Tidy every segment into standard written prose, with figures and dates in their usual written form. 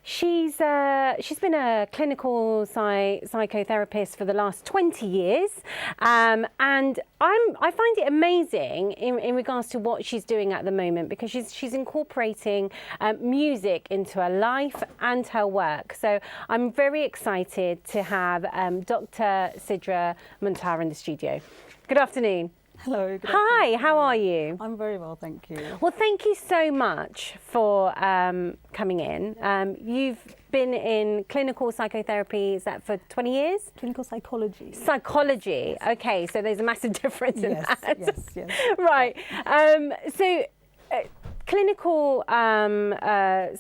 she's been a clinical psychotherapist for the last 20 years, and I find it amazing in regards to what she's doing at the moment, because she's incorporating music into her life and her work. So I'm very excited to have Dr. Sidra Muntar in the studio. Good afternoon. Hello. Good Hi, afternoon. how are you? I'm very well, thank you. Well, thank you so much for coming in. You've been in clinical psychotherapy, is that for 20 years? Clinical psychology. Psychology, okay, so there's a massive difference in that. Yes. Right, clinical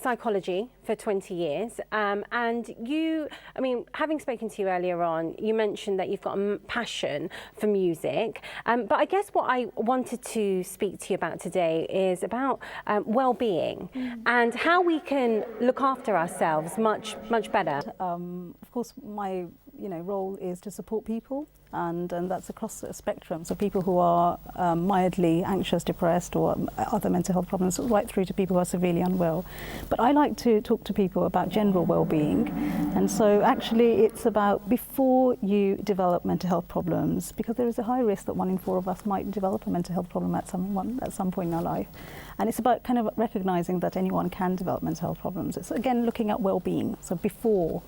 psychology for 20 years, and you, I mean, having spoken to you earlier on, you mentioned that you've got a passion for music, but I guess what I wanted to speak to you about today is about well-being and how we can look after ourselves much better. Of course, my role is to support people, and that's across the spectrum. So people who are mildly anxious, depressed, or other mental health problems, right through to people who are severely unwell. But I like to talk to people about general well-being, and so actually it's about before you develop mental health problems, because there is a high risk that 1 in 4 of us might develop a mental health problem at some point in our life. And it's about kind of recognizing that anyone can develop mental health problems. It's again looking at well-being, so before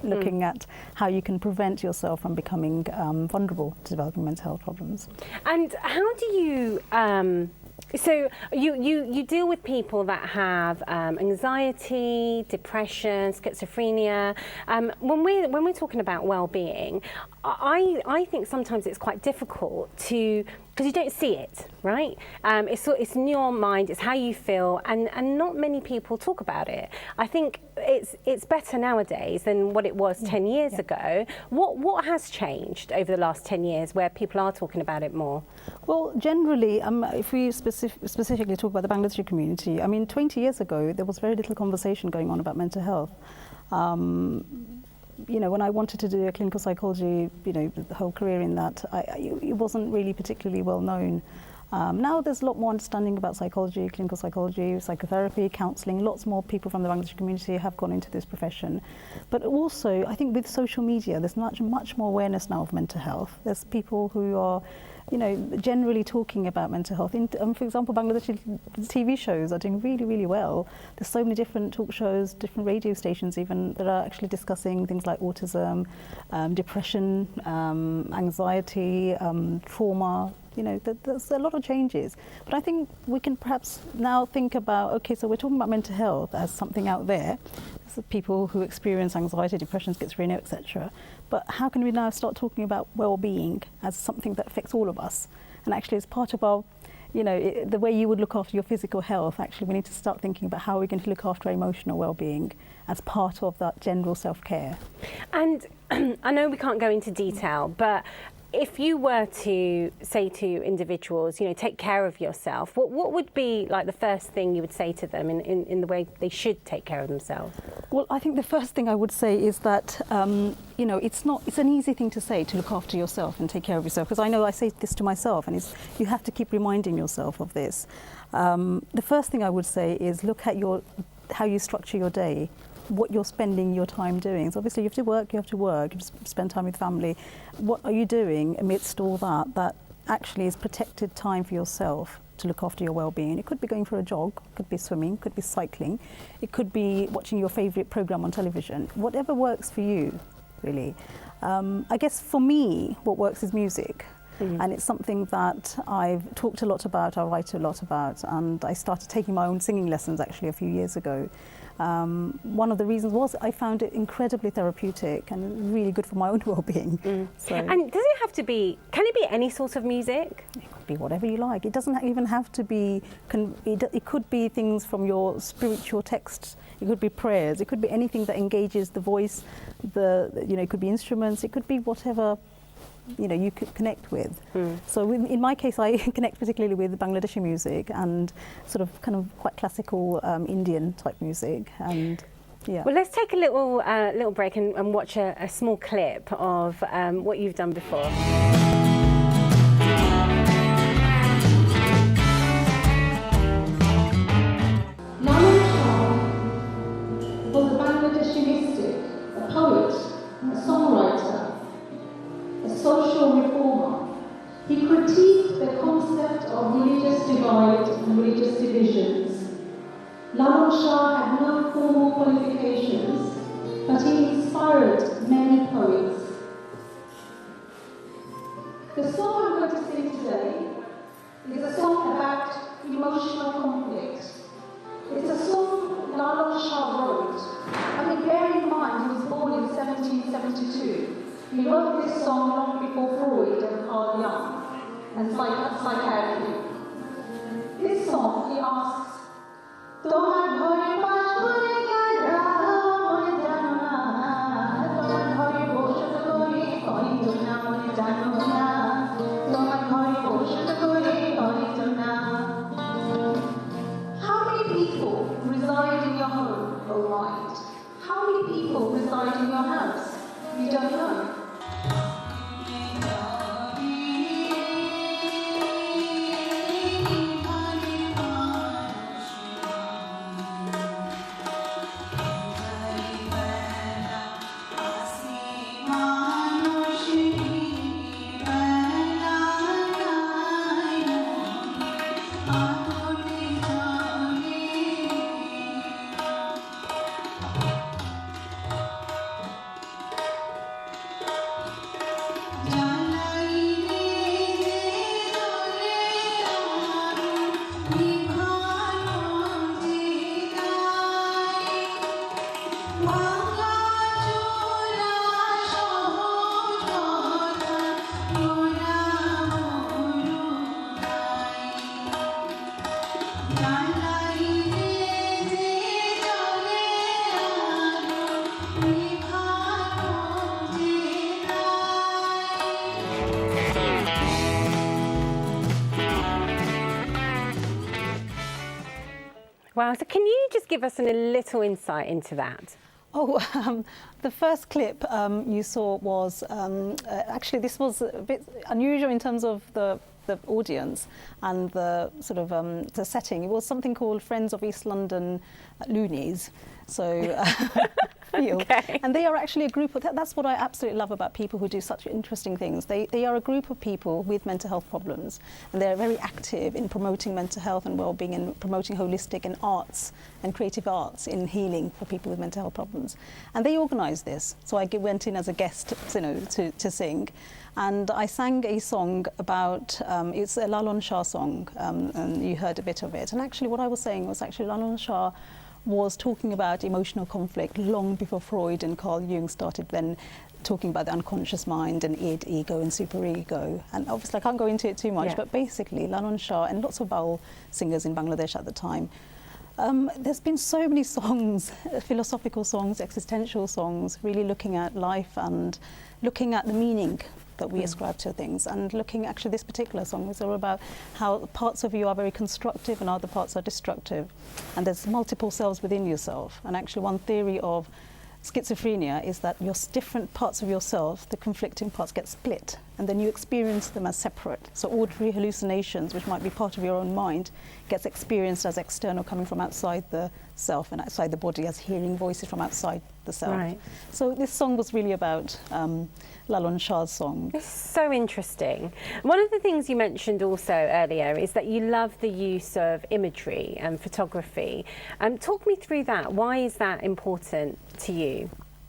looking at how you can prevent yourself from becoming vulnerable to developing mental health problems. And how do you, so you deal with people that have anxiety, depression, schizophrenia. When we're talking about well-being, I think sometimes it's quite difficult to, because you don't see it, right? It's in your mind, it's how you feel, and not many people talk about it. I think it's better nowadays than what it was 10 years ago. What has changed over the last 10 years where people are talking about it more? Well, generally, if we specifically talk about the Bangladeshi community, I mean, 20 years ago, there was very little conversation going on about mental health. When I wanted to do a clinical psychology, the whole career in that, it wasn't really particularly well known. Now there's a lot more understanding about psychology, clinical psychology, psychotherapy, counselling. Lots more people from the Bangladeshi community have gone into this profession. But also, I think with social media, there's much more awareness now of mental health. There's people who are generally talking about mental health. For example, Bangladeshi TV shows are doing really well. There's so many different talk shows, different radio stations even, that are actually discussing things like autism, depression, anxiety, trauma. There's a lot of changes. But I think we can perhaps now think about, okay, so we're talking about mental health as something out there. There's people who experience anxiety, depression, schizophrenia, etc. But how can we now start talking about well-being as something that affects all of us? And actually as part of our, the way you would look after your physical health, actually we need to start thinking about how we're going to look after our emotional well-being as part of that general self-care. And I know we can't go into detail, but if you were to say to individuals, take care of yourself, what would be like the first thing you would say to them in the way they should take care of themselves? Well, I think the first thing I would say is that, it's an easy thing to say, to look after yourself and take care of yourself, because I know I say this to myself, and you have to keep reminding yourself of this. The first thing I would say is look at how you structure your day, what you're spending your time doing. So obviously you have to work, you spend time with family. What are you doing amidst all that actually is protected time for yourself to look after your well-being? It could be going for a jog, it could be swimming, it could be cycling, it could be watching your favourite programme on television. Whatever works for you, really. I guess for me, what works is music. And it's something that I've talked a lot about, I write a lot about, and I started taking my own singing lessons actually a few years ago. One of the reasons was I found it incredibly therapeutic and really good for my own well-being. So, and does it have to be, can it be any sort of music? It could be whatever you like. It doesn't even have to be, it could be things from your spiritual texts, it could be prayers, it could be anything that engages the voice, it could be instruments, it could be whatever you could connect with. So in my case, I connect particularly with Bangladeshi music and sort of kind of quite classical Indian type music. And yeah. Well, let's take a little break and watch a small clip of what you've done before. was a Bangladeshi mystic, a poet, a songwriter, a social reformer. He critiqued the concept of religious divide and religious divisions. Lalon Shah had no formal qualifications, but he inspired many poets. The song I'm going to sing today is a song about emotional conflict. It's a song Lalon Shah wrote. I mean, bear in mind, he was born in 1772. He wrote this song long before Freud and Carl Jung and psychiatry. This song, he asks, "Tomar ghore baas kore gaya mone jano na, tomar ghore boshat kore koi to na mone jano na, tomar ghore boshat kore koi to na." How many people reside in your home, oh mind? How many people reside in your house? You don't know. Wow, so can you just give us a little insight into that? Oh, the first clip you saw was, actually this was a bit unusual in terms of the audience and the sort of the setting. It was something called Friends of East London Loonies. So, Okay. and they are actually a group of, that's what I absolutely love about people who do such interesting things. They are a group of people with mental health problems, and they're very active in promoting mental health and well-being and promoting holistic and arts and creative arts in healing for people with mental health problems. And they organised this. So I went in as a guest, to sing. And I sang a song about, it's a Lalon Shah song, and you heard a bit of it. And actually what I was saying was actually Lalon Shah was talking about emotional conflict long before Freud and Carl Jung started then talking about the unconscious mind and id, ego and superego. And obviously I can't go into it too much, but basically Lalon Shah and lots of Baul singers in Bangladesh at the time, there's been so many songs, philosophical songs, existential songs, really looking at life and looking at the meaning that we ascribe to things, and looking, actually this particular song was all about how parts of you are very constructive and other parts are destructive, and there's multiple selves within yourself. And actually one theory of schizophrenia is that your different parts of yourself, the conflicting parts, get split, and then you experience them as separate. So ordinary hallucinations, which might be part of your own mind, gets experienced as external, coming from outside the self and outside the body, as hearing voices from outside the self. Right. So this song was really about Lalon Shah's song. It's so interesting. One of the things you mentioned also earlier is that you love the use of imagery and photography. Talk me through that. Why is that important to you?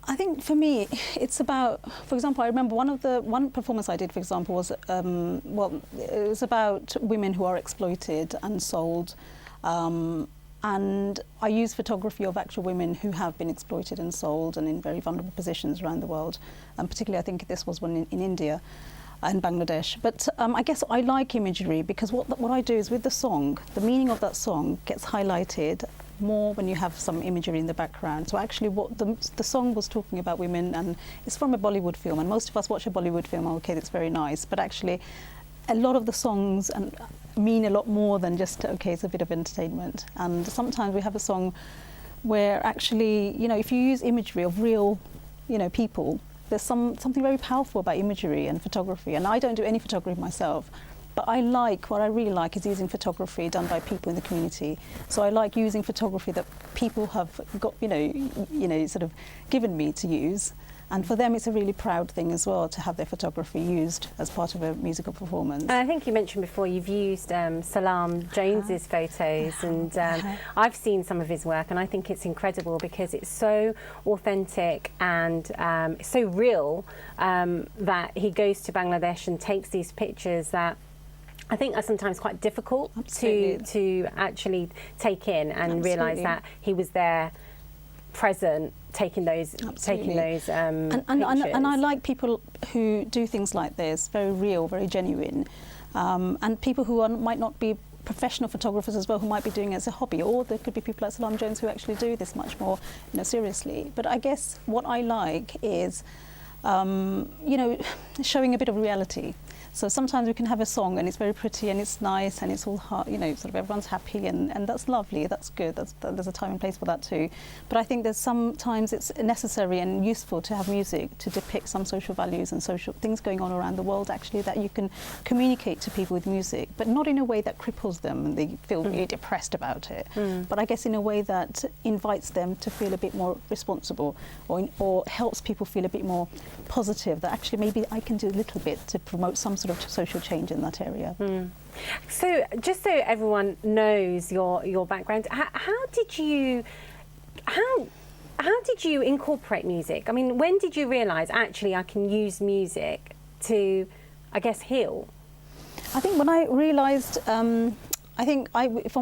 I think for me, it's about, for example, I remember one performance I did, for example, was, it was about women who are exploited and sold. And I use photography of actual women who have been exploited and sold and in very vulnerable positions around the world. And particularly, I think this was one in India and Bangladesh. But I guess I like imagery because what I do is with the song, the meaning of that song gets highlighted more when you have some imagery in the background. So actually what the song was talking about women, and it's from a Bollywood film, and most of us watch a Bollywood film, okay, that's very nice, but actually a lot of the songs mean a lot more than just, okay, it's a bit of entertainment. And sometimes we have a song where actually, if you use imagery of real, people, there's something very powerful about imagery and photography. And I don't do any photography myself, But what I really like is using photography done by people in the community. So I like using photography that people have got, sort of given me to use. And for them, it's a really proud thing as well to have their photography used as part of a musical performance. And I think you mentioned before you've used Salam Jones's photos, and I've seen some of his work, and I think it's incredible because it's so authentic and so real that he goes to Bangladesh and takes these pictures that I think are sometimes quite difficult to actually take in and realise that he was there, present, taking those pictures. And I like people who do things like this, very real, very genuine, and people who might not be professional photographers as well, who might be doing it as a hobby, or there could be people like Salam Jones who actually do this much more, seriously. But I guess what I like is, showing a bit of reality. So sometimes we can have a song and it's very pretty and it's nice and it's all sort of everyone's happy and that's lovely, that's good, there's a time and place for that too. But I think there's sometimes it's necessary and useful to have music to depict some social values and social things going on around the world actually that you can communicate to people with music, but not in a way that cripples them and they feel really depressed about it. But I guess in a way that invites them to feel a bit more responsible or helps people feel a bit more positive, that actually maybe I can do a little bit to promote some sort of social change in that area. So just so everyone knows your background, how did you incorporate music? I mean, when did you realise actually I can use music to, I guess, heal? I think when I realised, from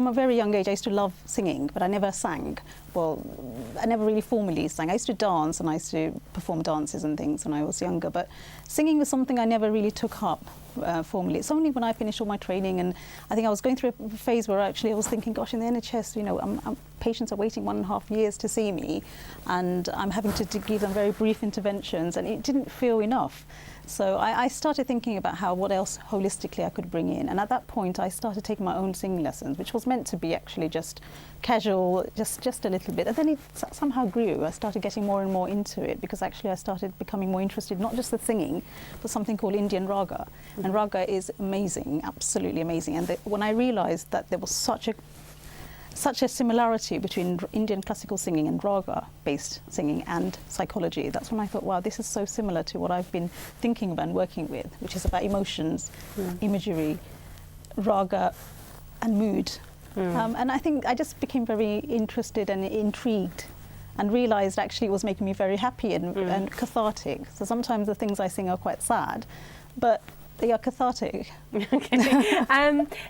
a very young age I used to love singing, but I never sang. Well, I never really formally sang. I used to dance and I used to perform dances and things when I was younger, but singing was something I never really took up formally. It's only when I finished all my training, and I think I was going through a phase where actually I was thinking, gosh, in the NHS, patients are waiting 1.5 years to see me, and I'm having to give them very brief interventions, and it didn't feel enough. So I started thinking about what else holistically I could bring in. And at that point, I started taking my own singing lessons, which was meant to be actually just casual, just a little bit. And then it somehow grew. I started getting more and more into it because actually I started becoming more interested, not just the singing, but something called Indian Raga. And Raga is amazing, absolutely amazing. And when I realized that there was such a similarity between Indian classical singing and raga-based singing and psychology, that's when I thought, wow, this is so similar to what I've been thinking about and working with, which is about emotions, imagery, raga, and mood. And I think I just became very interested and intrigued and realised actually it was making me very happy and cathartic. So sometimes the things I sing are quite sad, but they are cathartic. Okay.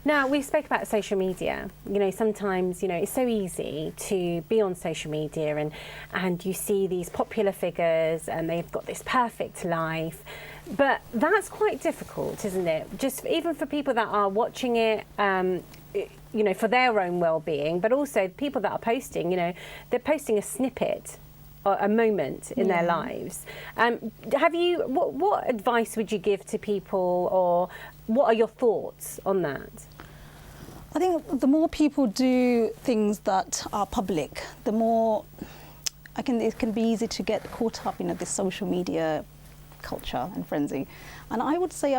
Now, we spoke about social media. Sometimes, it's so easy to be on social media and you see these popular figures and they've got this perfect life. But that's quite difficult, isn't it? Just even for people that are watching it, for their own well-being, but also people that are posting, they're posting a snippet, a moment in their lives. What advice would you give to people, or what are your thoughts on that? I think the more people do things that are public, the more it can be easy to get caught up in this social media culture and frenzy. And I would say,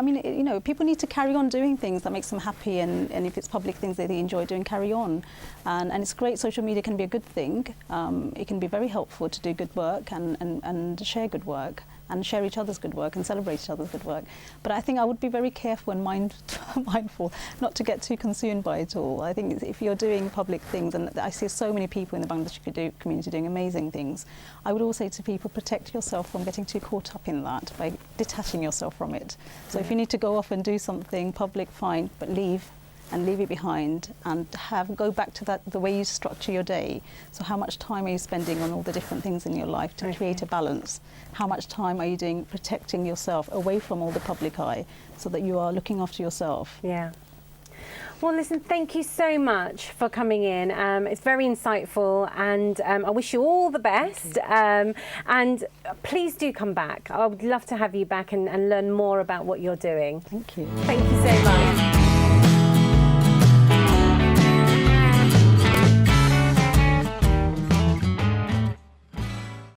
people need to carry on doing things that makes them happy, and if it's public things that they enjoy doing, carry on. And it's great. Social media can be a good thing. It can be very helpful to do good work and share good work and share each other's good work and celebrate each other's good work. But I think I would be very careful and mindful not to get too consumed by it all. I think if you're doing public things, and I see so many people in the Bangladeshi community doing amazing things, I would also say to people, protect yourself from getting too caught up in that by detaching yourself from it. So if you need to go off and do something public, fine, but leave it behind and go back to the way you structure your day. So how much time are you spending on all the different things in your life to create a balance? How much time are you doing protecting yourself away from all the public eye so that you are looking after yourself? Yeah. Well, listen, thank you so much for coming in. It's very insightful, and I wish you all the best. And please do come back. I would love to have you back and learn more about what you're doing. Thank you. Thank you so much.